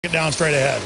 it down straight ahead.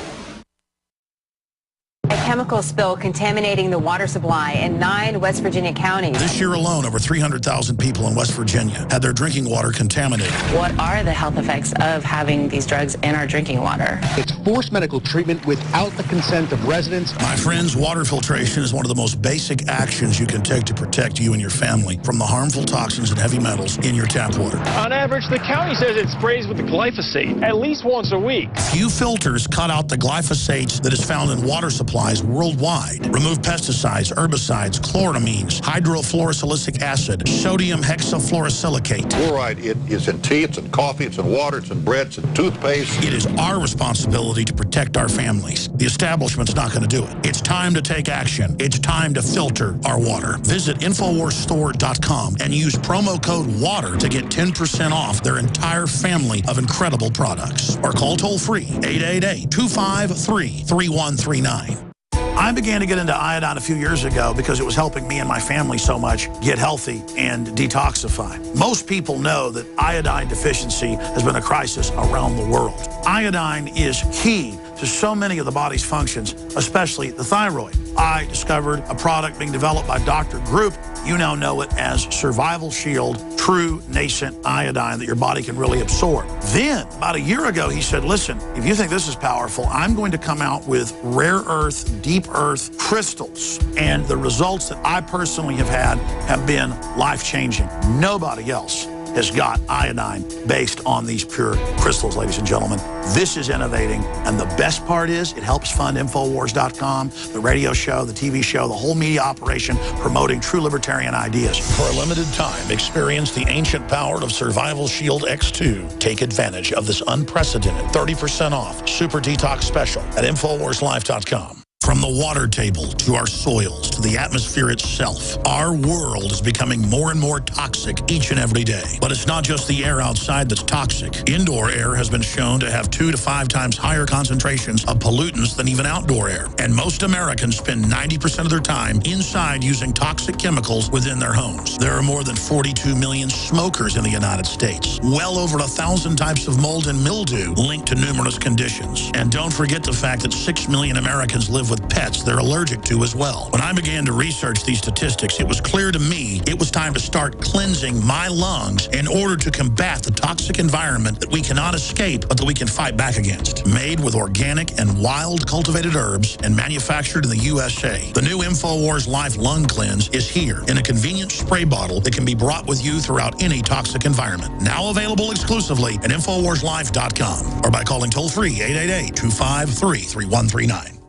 A chemical spill contaminating the water supply in 9 West Virginia counties. This year alone, over 300,000 people in West Virginia had their drinking water contaminated. What are the health effects of having these drugs in our drinking water? It's forced medical treatment without the consent of residents. My friends, water filtration is one of the most basic actions you can take to protect you and your family from the harmful toxins and heavy metals in your tap water. On average, the county says it sprays with the glyphosate at least once a week. Few filters cut out the glyphosate that is found in water supplies worldwide. Remove pesticides, herbicides, chloramines, hydrofluorosilicic acid, sodium hexafluorosilicate. Fluoride, it is in tea, it's in coffee, it's in water, it's in bread, it's in toothpaste. It is our responsibility to protect our families. The establishment's not going to do it. It's time to take action. It's time to filter our water. Visit InfoWarsStore.com and use promo code WATER to get 10% off their entire family of incredible products. Or call toll-free 888-253-3139. I began to get into iodine a few years ago because it was helping me and my family so much get healthy and detoxify. Most people know that iodine deficiency has been a crisis around the world. Iodine is key to so many of the body's functions, especially the thyroid. I discovered a product being developed by Dr. Group. You now know it as Survival Shield True Nascent Iodine that your body can really absorb. Then, about a year ago, he said, listen, if you think this is powerful, I'm going to come out with rare earth, deep earth crystals. And the results that I personally have had have been life-changing. Nobody else has got iodine based on these pure crystals, ladies and gentlemen. This is innovating, and the best part is it helps fund Infowars.com, the radio show, the TV show, the whole media operation promoting true libertarian ideas. For a limited time, experience the ancient power of Survival Shield X2. Take advantage of this unprecedented 30% off super detox special at InfoWarsLife.com. From the water table to our soils to the atmosphere itself, our world is becoming more and more toxic each and every day. But it's not just the air outside that's toxic. Indoor air has been shown to have 2 to 5 times higher concentrations of pollutants than even outdoor air. And most Americans spend 90% of their time inside using toxic chemicals within their homes. There are more than 42 million smokers in the United States. Well over 1,000 types of mold and mildew linked to numerous conditions. And don't forget the fact that 6 million Americans live with pets they're allergic to as well. When I began to research these statistics, it was clear to me it was time to start cleansing my lungs in order to combat the toxic environment that we cannot escape, but that we can fight back against. Made with organic and wild cultivated herbs and manufactured in the USA, the new InfoWars Life Lung Cleanse is here in a convenient spray bottle that can be brought with you throughout any toxic environment. Now available exclusively at InfoWarsLife.com or by calling toll-free 888-253-3139.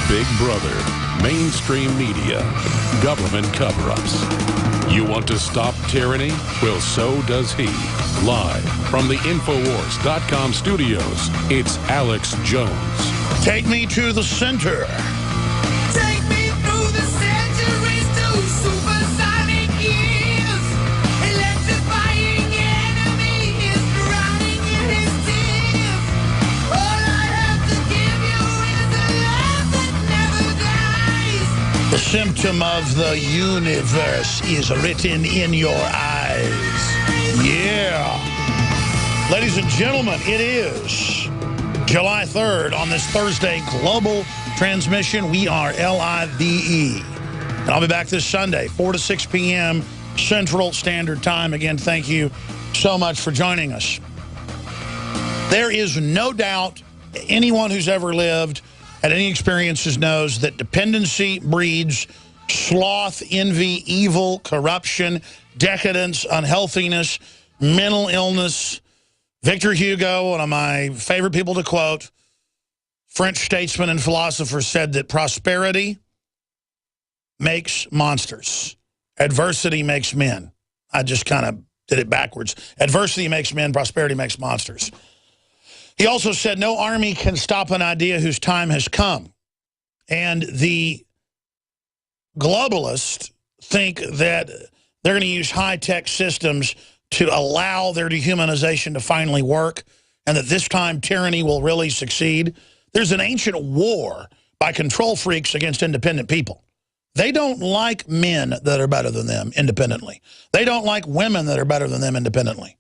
Big Brother, mainstream media, government cover-ups. You want to stop tyranny? Well, so does he. Live from the Infowars.com studios, it's Alex Jones. Take me to the center. Take me through the centuries to supersonic years. Electrifying enemies drowning in his tears. All I have to give you is a love that never dies. The symptom of the universe is written in your eyes. Yeah. Ladies and gentlemen, it is July 3rd on this Thursday global transmission. We are LIVE. And I'll be back this Sunday, 4 to 6 p.m. Central Standard Time. Again, thank you so much for joining us. There is no doubt anyone who's ever lived, had any experiences, knows that dependency breeds sloth, envy, evil, corruption, decadence, unhealthiness, mental illness. Victor Hugo, one of my favorite people to quote, French statesman and philosopher, said that prosperity makes monsters. Adversity makes men. I just kind of did it backwards. Adversity makes men, prosperity makes monsters. He also said no army can stop an idea whose time has come. And the globalists think that they're going to use high-tech systems to allow their dehumanization to finally work, and that this time tyranny will really succeed. There's an ancient war by control freaks against independent people. They don't like men that are better than them independently. They don't like women that are better than them independently.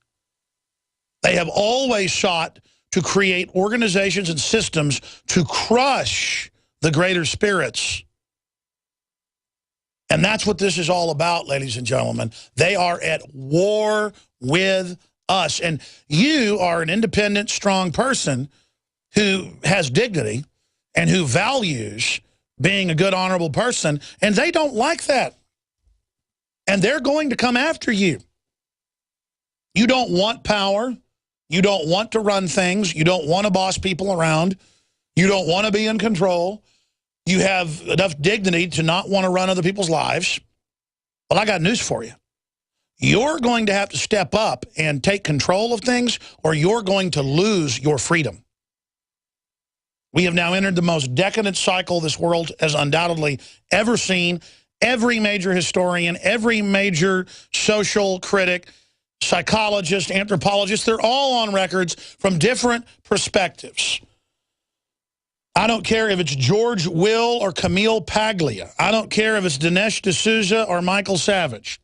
They have always sought to create organizations and systems to crush the greater spirits. And that's what this is all about, ladies and gentlemen. They are at war with us. And you are an independent, strong person who has dignity and who values being a good, honorable person, and they don't like that. And they're going to come after you. You don't want power. You don't want to run things. You don't want to boss people around. You don't want to be in control. You have enough dignity to not want to run other people's lives. Well, I got news for you. You're going to have to step up and take control of things, or you're going to lose your freedom. We have now entered the most decadent cycle this world has undoubtedly ever seen. Every major historian, every major social critic, psychologist, anthropologist, they're all on records from different perspectives. I don't care if it's George Will or Camille Paglia. I don't care if it's Dinesh D'Souza or Michael Savage.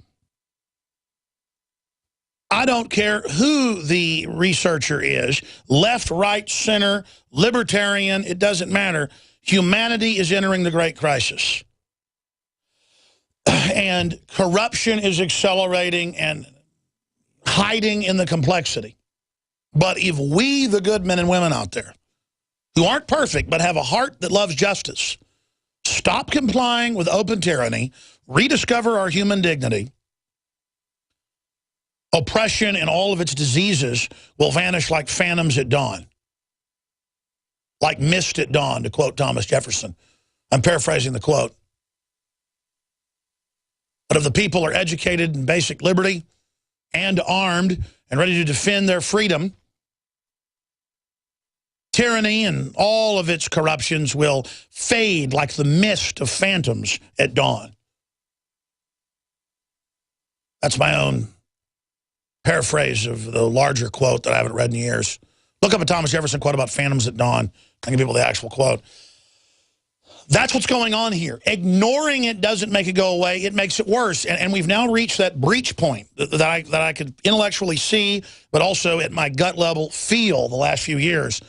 I don't care who the researcher is, left, right, center, libertarian, it doesn't matter. Humanity is entering the great crisis. And corruption is accelerating and hiding in the complexity. But if we, the good men and women out there, who aren't perfect but have a heart that loves justice, stop complying with open tyranny, rediscover our human dignity, oppression and all of its diseases will vanish like phantoms at dawn. Like mist at dawn, to quote Thomas Jefferson. I'm paraphrasing the quote. But if the people are educated in basic liberty and armed and ready to defend their freedom, tyranny and all of its corruptions will fade like the mist of phantoms at dawn. That's my own paraphrase of the larger quote that I haven't read in years. Look up a Thomas Jefferson quote about phantoms at dawn. I can give people the actual quote. That's what's going on here. Ignoring it doesn't make it go away. It makes it worse. And we've now reached that breach point that I could intellectually see, but also at my gut level feel the last few years,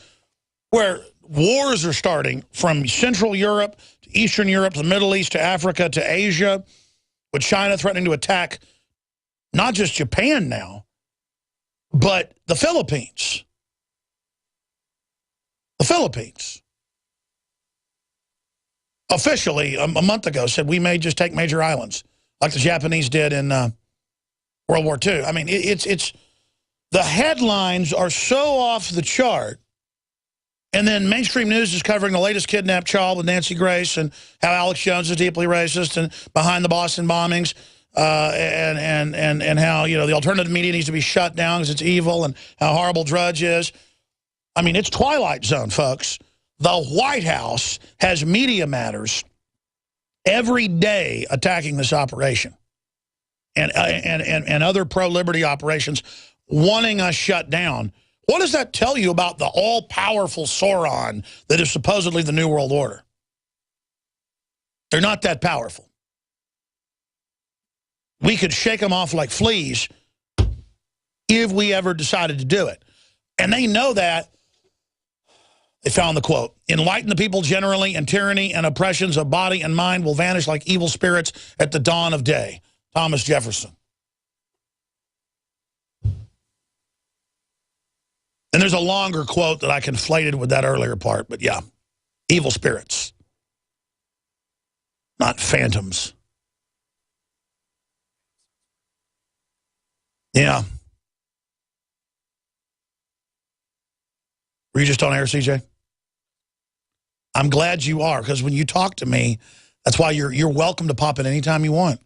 where wars are starting from Central Europe to Eastern Europe to the Middle East to Africa to Asia, with China threatening to attack not just Japan now, but the Philippines. The Philippines. Officially, a month ago, said we may just take major islands, like the Japanese did in World War II. I mean, it's the headlines are so off the chart, and then mainstream news is covering the latest kidnapped child with Nancy Grace and how Alex Jones is deeply racist and behind the Boston bombings. And how, you know, the alternative media needs to be shut down because it's evil, and how horrible Drudge is. I mean, it's Twilight Zone, folks. The White House has Media Matters every day attacking this operation and other pro-liberty operations wanting us shut down. What does that tell you about the all-powerful Sauron that is supposedly the New World Order? They're not that powerful. We could shake them off like fleas if we ever decided to do it. And they know that. They found the quote, "Enlighten the people generally, and tyranny and oppressions of body and mind will vanish like evil spirits at the dawn of day." Thomas Jefferson. And there's a longer quote that I conflated with that earlier part, but yeah, evil spirits, not phantoms. Yeah. Were you just on air, CJ? I'm glad you are, because when you talk to me, that's why you're welcome to pop in anytime you want.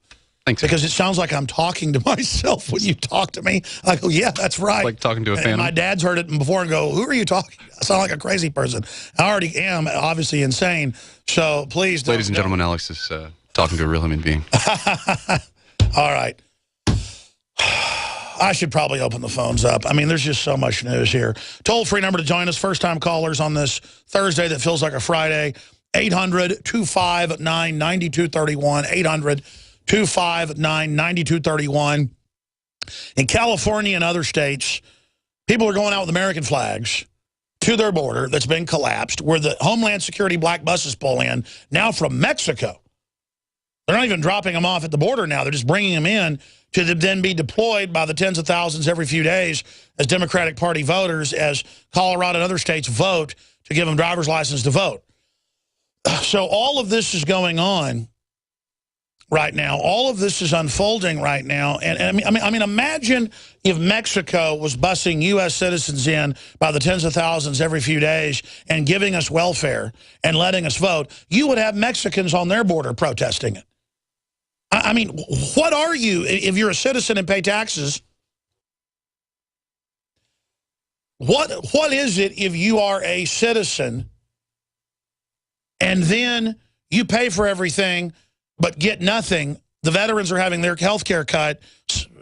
Thanks. Because it sounds like I'm talking to myself when you talk to me. I go, yeah, that's right. It's like talking to a fan. My dad's heard it before and go, who are you talking to? I sound like a crazy person. I already am, obviously insane. So please don't. Ladies and gentlemen, Alex is talking to a real human being. All right. I should probably open the phones up. I mean, there's just so much news here. Toll-free number to join us, first-time callers on this Thursday that feels like a Friday, 800-259-9231, 800-259-9231. In California and other states, people are going out with American flags to their border that's been collapsed, where the Homeland Security black buses pull in, now from Mexico. They're not even dropping them off at the border now. They're just bringing them in to then be deployed by the tens of thousands every few days as Democratic Party voters, as Colorado and other states vote to give them driver's license to vote. So all of this is going on right now. All of this is unfolding right now. And I mean, imagine if Mexico was busing U.S. citizens in by the tens of thousands every few days and giving us welfare and letting us vote. You would have Mexicans on their border protesting it. I mean, what are you if you're a citizen and pay taxes? What is it if you are a citizen and then you pay for everything but get nothing? The veterans are having their health care cut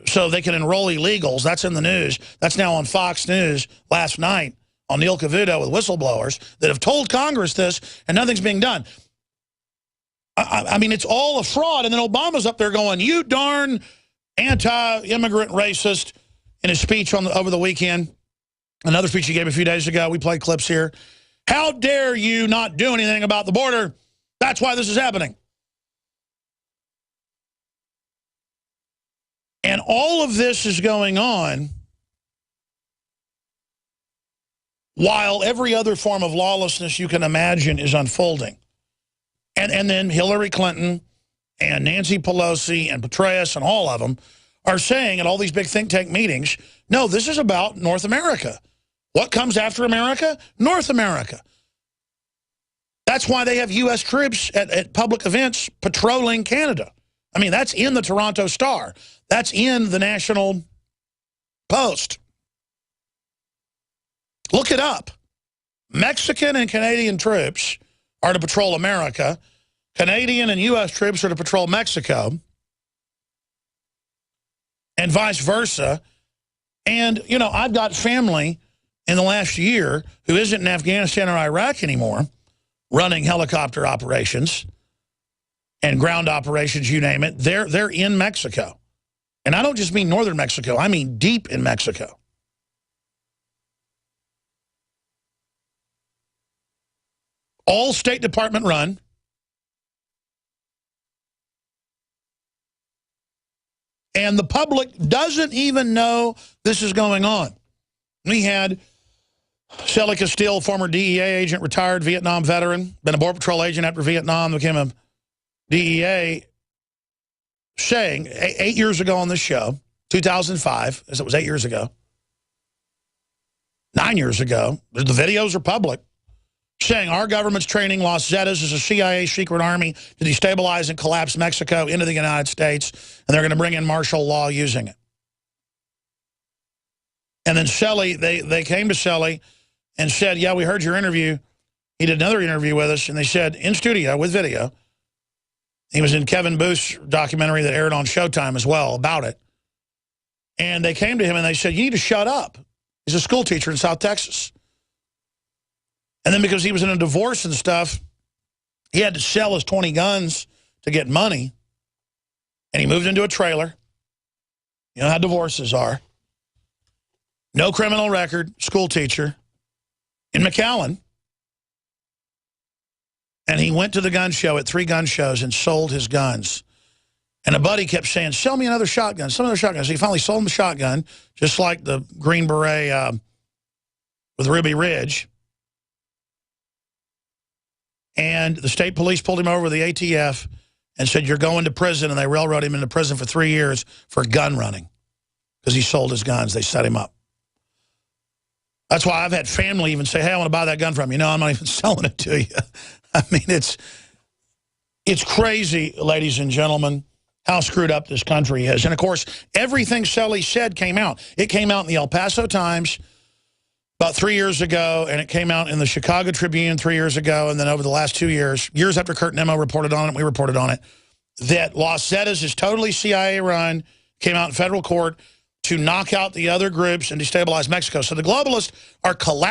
so they can enroll illegals. That's in the news. That's now on Fox News last night on Neil Cavuto with whistleblowers that have told Congress this, and nothing's being done. I mean, it's all a fraud. And then Obama's up there going, you darn anti-immigrant racist, in his speech over the weekend. Another speech he gave a few days ago. We played clips here. How dare you not do anything about the border? That's why this is happening. And all of this is going on while every other form of lawlessness you can imagine is unfolding. And then Hillary Clinton and Nancy Pelosi and Petraeus and all of them are saying at all these big think tank meetings, no, this is about North America. What comes after America? North America. That's why they have U.S. troops at public events patrolling Canada. I mean, that's in the Toronto Star. That's in the National Post. Look it up. Mexican and Canadian troops are to patrol America. Canadian and U.S. troops are to patrol Mexico. And vice versa. And, you know, I've got family in the last year who isn't in Afghanistan or Iraq anymore, running helicopter operations and ground operations, you name it. They're in Mexico. And I don't just mean northern Mexico. I mean deep in Mexico. All State Department run. And the public doesn't even know this is going on. We had Shelley Castile, former DEA agent, retired Vietnam veteran, been a Border Patrol agent after Vietnam, became a DEA, saying 8 years ago on this show, 2005, as it was 8 years ago, 9 years ago, the videos are public, saying our government's training Los Zetas as a CIA secret army to destabilize and collapse Mexico into the United States, and they're going to bring in martial law using it. And then Shelley, they came to Shelley and said, yeah, we heard your interview. He did another interview with us, and they said, in studio with video. He was in Kevin Booth's documentary that aired on Showtime as well about it. And they came to him and they said, you need to shut up. He's a school teacher in South Texas. And then because he was in a divorce and stuff, he had to sell his 20 guns to get money. And he moved into a trailer. You know how divorces are. No criminal record, school teacher in McAllen. And he went to the gun show at 3 gun shows and sold his guns. And a buddy kept saying, sell me another shotgun, sell me another shotgun. So he finally sold him the shotgun, just like the Green Beret with Ruby Ridge. And the state police pulled him over with the ATF and said, you're going to prison. And they railroaded him into prison for 3 years for gun running because he sold his guns. They set him up. That's why I've had family even say, hey, I want to buy that gun from you. No, I'm not even selling it to you. I mean, it's crazy, ladies and gentlemen, how screwed up this country is. And, of course, everything Shelley said came out. It came out in the El Paso Times about 3 years ago, and it came out in the Chicago Tribune 3 years ago, and then over the last 2 years, years after Kurt Nimmo reported on it, we reported on it, that Los Zetas is totally CIA-run, came out in federal court, to knock out the other groups and destabilize Mexico. So the globalists are collapsing.